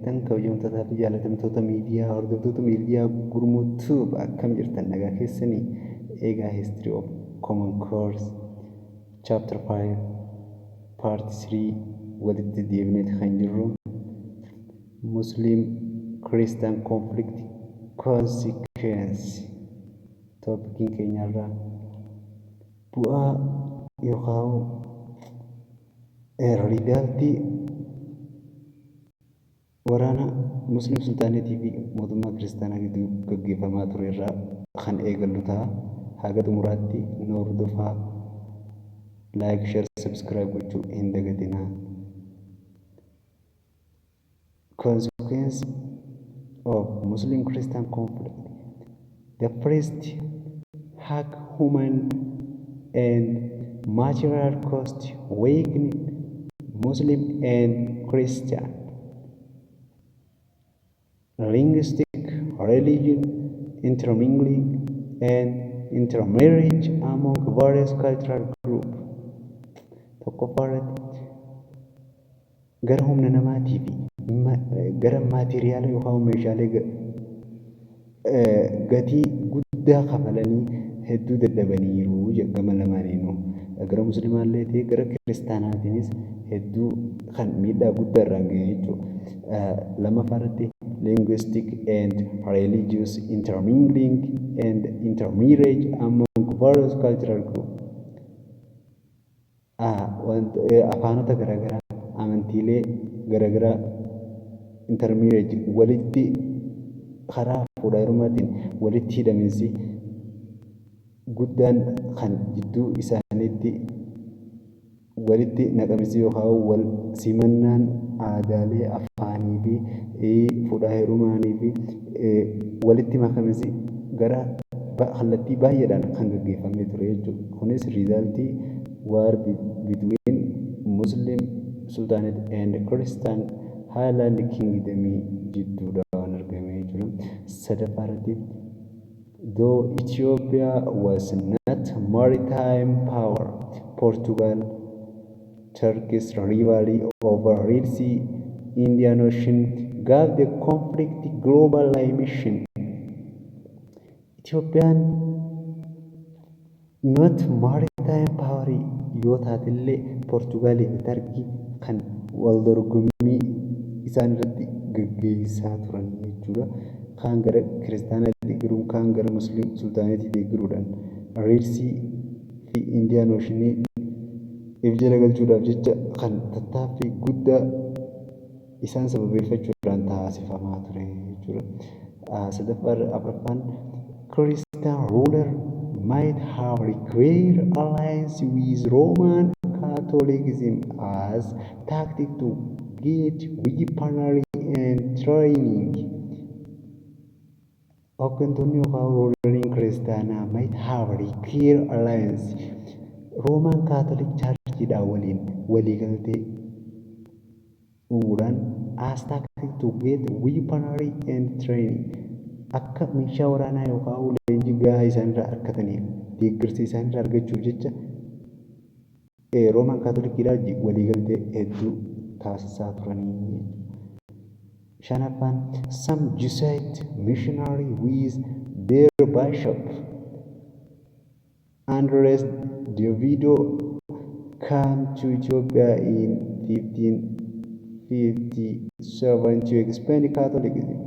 Tan kabajamtootaa fi jaalatamtoota miidiyaa hordoftoota miidiyaa gurmuttuu akkam jirtan nagaa keessanii eegaa history of common course chapter 5 part 3 walitti deebineeti kan jirru Muslim Christian conflict consequence toopikiin keenyarraa bu'aa yookaan riidaaltii waraana muslim sultaanetii fi mootummaa kiristaanaa gidduu gaggeeffamaa ture irraa kan eegallu ta'a. Haga xumuraatti nu hordofaa. Like, share, subscribe gochuu hin dagatinaa. Consequence of Muslim Christian conflict. The first hack human and material cost weakening Muslim and Christian linguistic, religion, intermingling, and intermarriage among various cultural groups. Tokkoffaarratti gara humna namaatii fi gara maatiriyaala yookaan meeshaalee gatii guddaa kafalanii hedduu dadhabaniiru gama lamaaniinuu. Gara muslimaallee ta'e gara kiristaanaatiinis hedduu kan miidhaa guddaa irraan ga'e jechuudha. Lamaffaarratti linguistic and religious intermingling and intermarriage among various cultural groups. Afaanota garaagaraa amantiilee garaagaraa intermarriage walitti karaa fuudhaa heerumaatiin walitti hidhaminsi guddaan kan jidduu isaaniitti walitti naqamisi yookaan wal simannaan aadaalee afaanii fi fuudhaa heerumaanii fi walitti makamisi gara kallattii baay'eedhaan kan gaggeeffamee ture jechuudha. Kunis riizaaltii war between Muslim Sultanate and Christian Highland Kingdom jidduudhaan argame jechuudha. Sadaffaarratti though Ethiopia was not maritime power, Portugal, Turkish rivalry over Red Sea, Indian Ocean gave the conflict global dimension. Ethiopian not maritime power yoo taatellee Portugalii fi Turkii kan wal dorgommii isaan irratti gaggeessaa turan jechuudha. Kaan gara kiristaanaatti deeggaruun kaan gara musliim sultaanetti deeggaruudhaan Red Sea fi Indian Ocean jala galchuudhaaf jecha kan tattaaffii guddaa isaan sababeeffachuudhaan taasifamaa ture jechuudha. Afuraffaan Christian ruler might have required alliance with Roman Catholicism as tactic to get weaponry and training. Hooggantoonni yookaan ruuleriin kiristaanaa might have required alliance Roman Catholic Churchidhaan waliin waliigaltee uumuudhaan as tactic to get weaponry and training akka meeshaa waraanaa yookaan leenjii gahaa isaanirraa argataniif deeggarsa isaanirraa argachuuf jecha Roman Catholicidhaan waliigaltee hedduu taasisaa turanii. Shanaffaan some Jesuit missionary with their bishop Andres Davido came to Ethiopia in 1557 to expand Catholicism.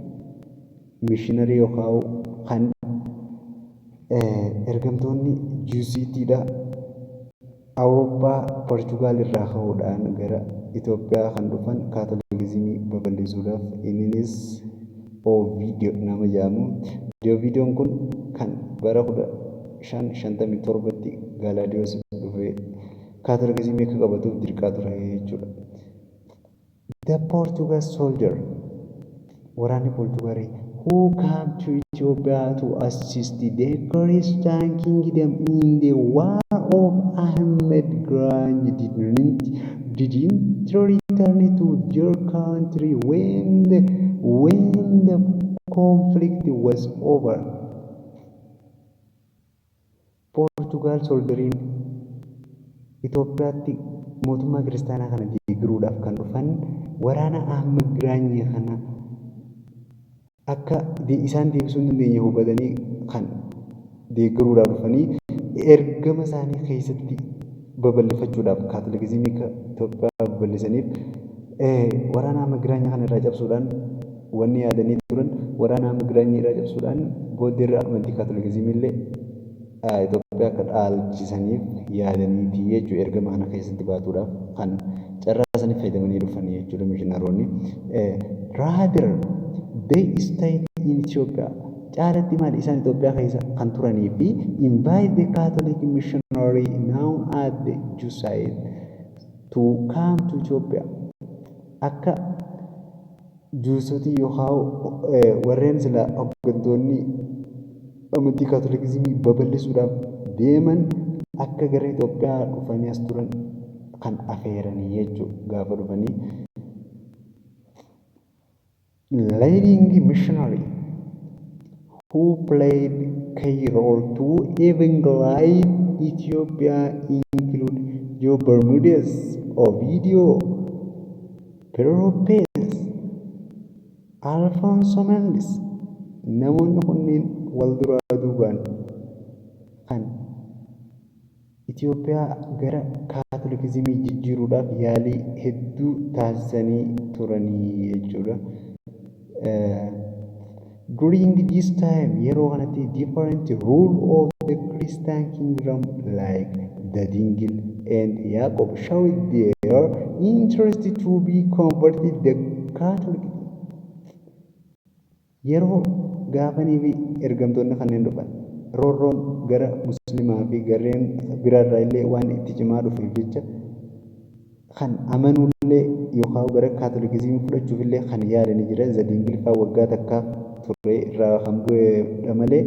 Missionary yookaan kan ergamtoonni Jesuitiidha Awurooppaa Portugaal irraa ka'uudhaan gara Itoophiyaa kan dhufan Kaatolikizimii babal'isuudhaaf innis Ovidio nama jedhamu. Davidoon kun kan bara 1557tti Galaadiyoos dhufee Kaatolikizimii akka qabatuuf dirqaa ture jechuudha. The Portugal soldier waraanni Portugaalii who came to Ethiopia to assist the Christian kingdom in the war of Ahmed Granj didn't return to their country when the conflict was over. Portugal solderiin Itoophiyaatti mootummaa kiristaanaa kana deeggaruudhaaf kan dhufan waraana amma giraanyee kana akka isaan deebisuu hin dandeenye hubatanii kan deeggaruudhaaf dhufanii ergama isaanii keessatti babal'ifachuudhaaf kaatolikizimii Itoophiyaa babal'isaniif waraana amma giraanyee kana irraa cabsuudhaan wanni yaadanii turan waraana amma giraanyee irraa cabsuudhaan booddeerra amantii kaatolikizimii illee Itoophiyaa akka dhaalchisaniif yaadaniiti jechuudha ergama kana keessatti baatuudhaaf kan carraa saniif fayyadamanii dhufanii jechuudha mishiinaroonni. Rather they stayed in Ethiopia. Caalatti maali isaan Itoophiyaa keessa kan turanii fi invite the Catholic missionary known as the Jesuit to come to Ethiopia. Akka Jesuitii yookaan warreen sila hooggantoonni amantii kaatolikizimii babal'isuudhaaf deeman akka gara Itoophiyaa dhufanii as turan kan afeeranii jechuudha gaafa dhufanii. Leading missionary who played key role to evangelize Ethiopia include Joe Bermudez, Ovidio Peropes, Alfonso Mendes. Namoonni kunneen wal duraa duubaan kan Itoophiyaa gara kaatolikizimii jijjiiruudhaaf yaalii hedduu taasisanii turanii jechuudha. During this time, yeroo kanatti different rule of the Christian kingdom like the Dingil and Jacob showed their interest to be converted the Catholic. Yeroo gaafanii fi ergamtoonni kanneen dhufan roorroon gara musliimaa fi gareen biraarraa illee waan itti cimaa dhufeef jecha kan amanuullee yookaan gara kaatolikizimii fudhachuuf illee kan yaadanii jira. Dingil fa'aa waggaa takkaaf ture irraa kan bu'eedha malee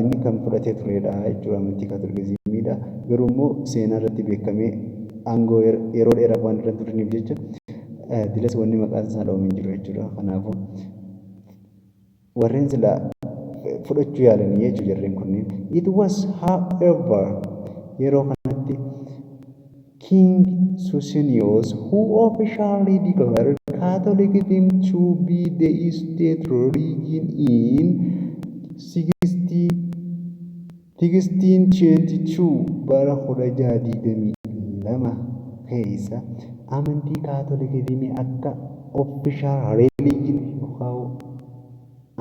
inni kan fudhatee turedha jechuudha amantii kaatolikizimiidha. Garuu immoo seenaa irratti beekamee aangoo yeroo dheeraaf waan irra turaniif jecha dilas wanni maqaan isaa dhahamee jiru jechuudha. Kanaafuu warreen sila fudhachuu yaalanii jechuudha jarreen kunneen. It was however yeroo kanatti King Susenyos who officially declared Catholicism to be the state religion in 1622 bara 1622 keessa amantii kaatolikizimii akka official religion yookaan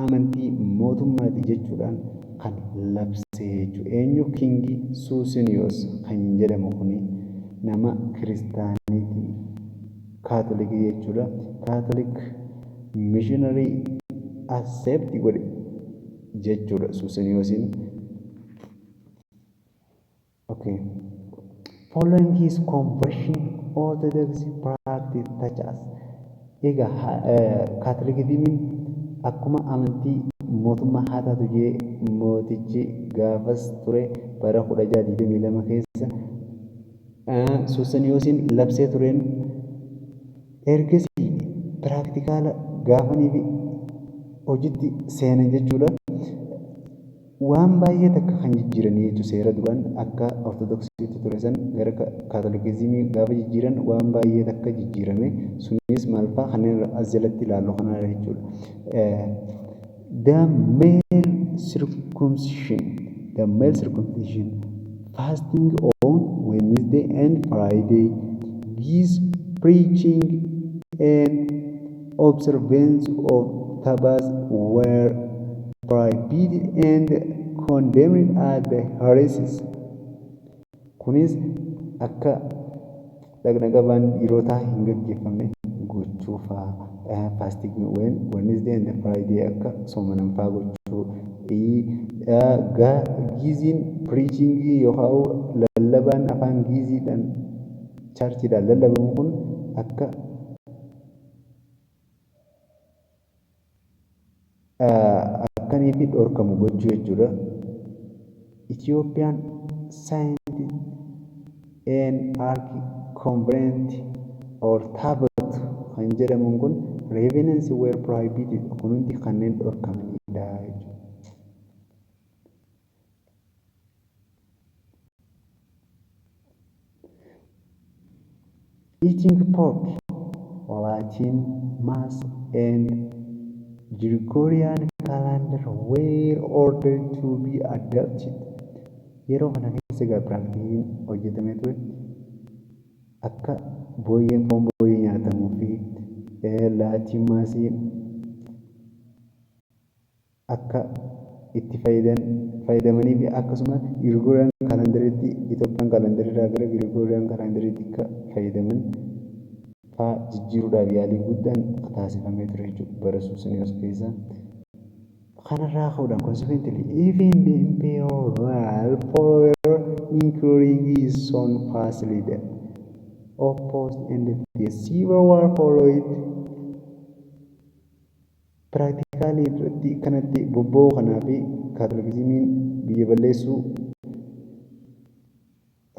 amantii mootummaati jechuudhaan kan labsee jechuudha. Eenyu Kingi Susenyos kan jedhamu kuni nama kiristaanitii kaatolikii jechuudha. Catholic missionary accept godhe jechuudha Susenyosiin. Okay. Following his conversion, Orthodox practice such as kaatolikizimiin akkuma amantii mootummaa haa taatu jee mootichi gaafas ture bara 1622 keessa Susenyosiin labsee tureen ergasii piraktikaala gaafanii fi hojiitti seenan jechuudha. Waan baay'ee takka kan jijjiiranii jechuudha. Seera duraan akka ortodoksiitti ture san gara kaatolikizimii gaafa jijjiiran waan baay'ee takka jijjiirame sunis maal fa'aa kanneen as jalatti ilaallu kanadha jechuudha. The male circumcision, fasting on Wednesday and Friday, this preaching and observance of Sabbath were prohibited and condemned as the heresies. Kunis akka dhagna qabaan dhiirotaa hin gaggeeffamne gochuufaa fasting Wednesday and Friday akka soomanan fa'aa gochuu giiziin preaching yookaan lallabaan afaan giiziidhaan chaarchiidhaan lallabamu kun akka akkanii fi dhorkamu gochuu jechuudha. Ethiopian Scientific and Arch Convent or Tabat kan jedhamuun kun revenants were prohibited kun hundi kanneen dhorkamanidha jechuudha. eating pork, Latin Mass and Gregorian calendar were ordered to be adopted. Yeroo kana keessa egaa piraaktikiin hojjetamee ture akka foon booyyee nyaatamuu fi Laatiin Maasiin akka itti fayyadamanii fi akkasumas Gregorian calendariitti Itoophiyaan calendariirraa gara Gregorian calendariitti akka fayyadaman fa'aa jijjiiruudhaaf yaalii guddaan taasifamee ture jechuudha bara Suusiniyoos keessa. Kanarraa ka'uudhaan consequently even the imperial follower including his son Fasilides opposed and the civil war followed. Practically irratti kanatti bobba'uu kanaa fi kaatolikizimiin biyya balleessuu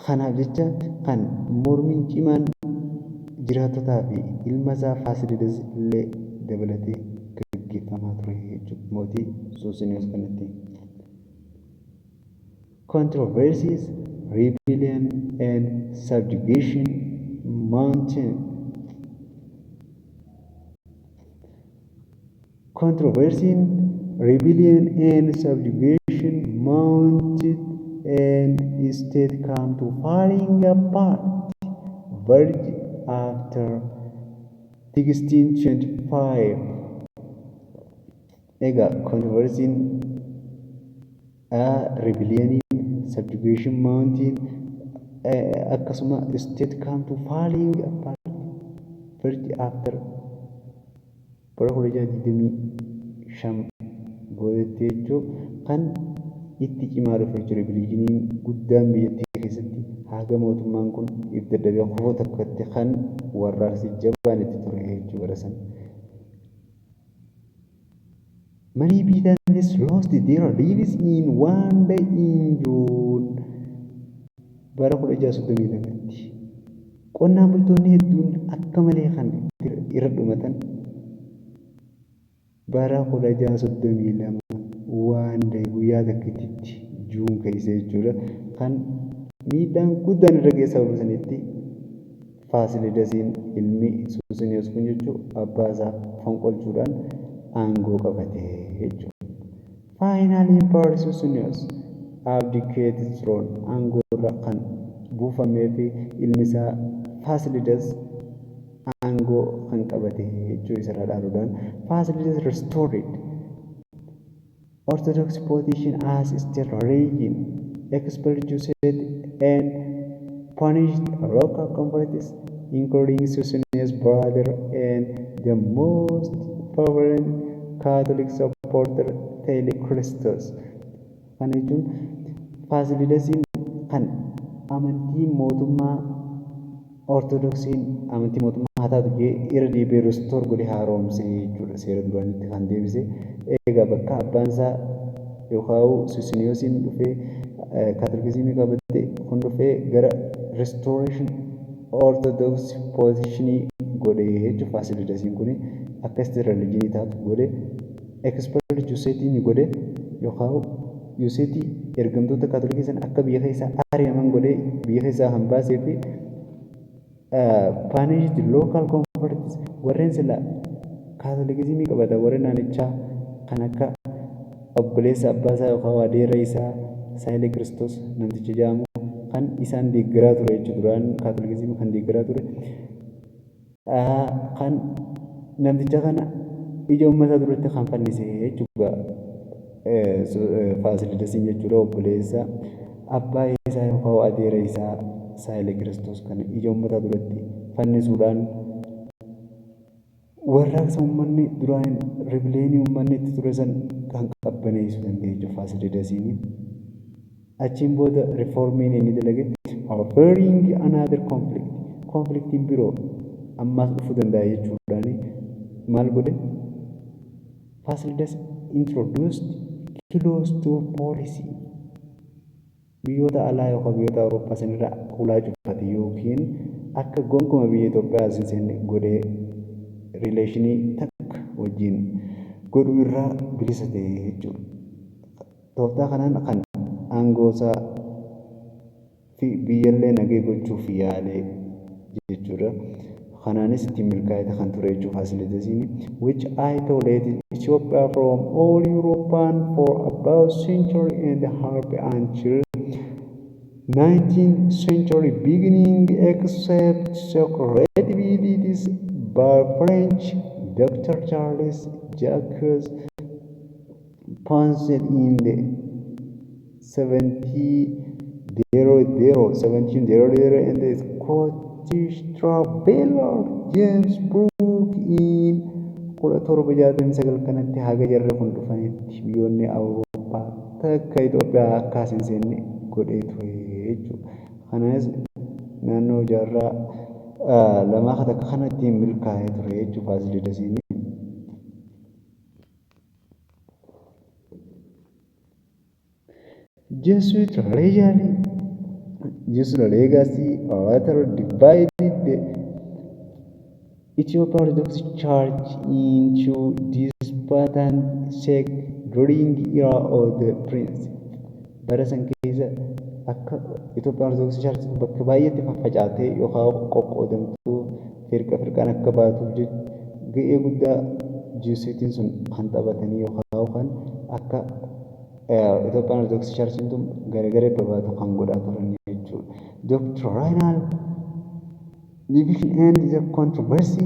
kanaaf jecha kan mormiin cimaan jiraattotaa fi ilma isaa Faasilides illee dabalatee gaggeeffamaa ture jechuudha mootii Suusiniyoos kanatti. Controversies, rebellion and subjugation mountain. Controversy, rebellion and subjugation mounted and state come to falling apart verge after 1625. Ega controversy, rebellion, subjugation mounted, akkasuma state come to falling apart verge after bara 1925 boodattee jechuun kan itti cimaa dhufe jechuudha. Rebelliiniin guddaan biyyattii keessatti haga mootummaan kun if daddabee kufuu takkatti kan warraaqsi jabaan itti ture jechuudha bara sana. Many Britons lost their lives in one day in June bara 1632tti. Qonnaan bultoonni hedduun akka malee kan irra dhumatan bara 1632 waan day guyyaa takkitti juun keessa jechuudha. Kan miidhaan guddaan irra geessa sababa sanitti Faasilidasiin ilmi Suusiniyoos kun jechuun abbaa isaa fonqolchuudhaan aangoo qabate jechuudha. Finally Emperor Suusiniyoos abdicated throne aangoo irra kan buufamee fi ilmi isaa Faasilidas aangoo kan qabate jechuu isarraa dhaaluudhaan Fasilides restored Orthodox position as state religion, expelled Jews and punished local converts, including Suusinius' brother and the most fervent Catholic supporter Telechristos. Kana jechuun Fasilidasiin kan amantii mootummaa Ortodoksiin amantii mootummaa haa taatu jedhee irra deebi'ee restoor godhee haaromse jechuudha. Seera duraanitti kan deebise. Egaa bakka abbaan isaa yookaan Suusiniyoosiin dhufee Kaatolikizimii qabate kun dhufee gara restoration Orthodox positionii godhee jechuudha. Fasilidasiin kun akkasitti religiinii taatu godhee expelled Juseetiin godhee yookaan Juseetii ergamtoota Kaatolikii sana akka biyya keessaa ari'aman godhee biyya keessaa kan baasee fi punished local converts warreen sila Kaatolikizimii qabatan warreen naannichaa kan akka obboleessa abbaa isaa yookaan adeera isaa Saayile Kiristoos namticha jedhamu kan isaan deeggaraa ture jechuudha. Duraan Kaatolikizimii kan deeggaraa ture kan namticha kana ija uummataa duratti kan fannise jechuudha. Faasilidasiin jechuudha obboleessa abbaa isaa yookaan adeera isaa Saayile Kiristoos kana ija uummataa duratti fannisuudhaan warraaqsa uummanni duraan rebelliinii uummanni itti ture san kan qabbaneessuu danda'e jechuudha Faasilidasiin. Achiin booda riiformiin inni dalage offering another conflictiin biroo ammaas dhufuu danda'a jechuudhaan maal godhe Fasilidas introduced closed door policy. Biyyoota alaa yookaan biyyoota Awurooppaa sanirraa hulaa cufate yookiin akka gonkumaa biyya Itoophiyaa asiin godhee rileeshinii takka wajjin godhu irraa bilisa ta'e jechuudha. Tooftaa kanaan kan aangoo isaa fi biyyallee nagee gochuuf yaalee jechuudha. Kanaanis ittiin milkaa'ina kan ture jechuudha Faasiliidasiin, which isolated Ethiopia from all European for about century and a half until 19th century beginning, except secret visits by French Dr. Charles Jacques Ponset in the 1700 and the Scottish traveler James Brooke in 1769 kanatti haga jarri kun dhufanitti biyyoonni Awurooppaa takka Itoophiyaa akka hin seenne godhee ture jechuudha. Kanas naannoo jaarraa lamaa takka kanatti milkaa'ee ture jechuudha Faasiliidasiin. Jesuit legacy later divided the Ethiopian Orthodox Church into disputant sects during era of the Prince. Bara san keessa akka Ethiopian Orthodox Church bakka baay'eetti faffacaatee yookaan qoqqoodamtuu firqaan akka baatuuf ga'ee guddaa Jesuitiin sun kan taphatanii yookaan akka Ethiopian Orthodox Church tun gargar babaatu kan godhaa turan jechuudha. Doctrinal division and the controversy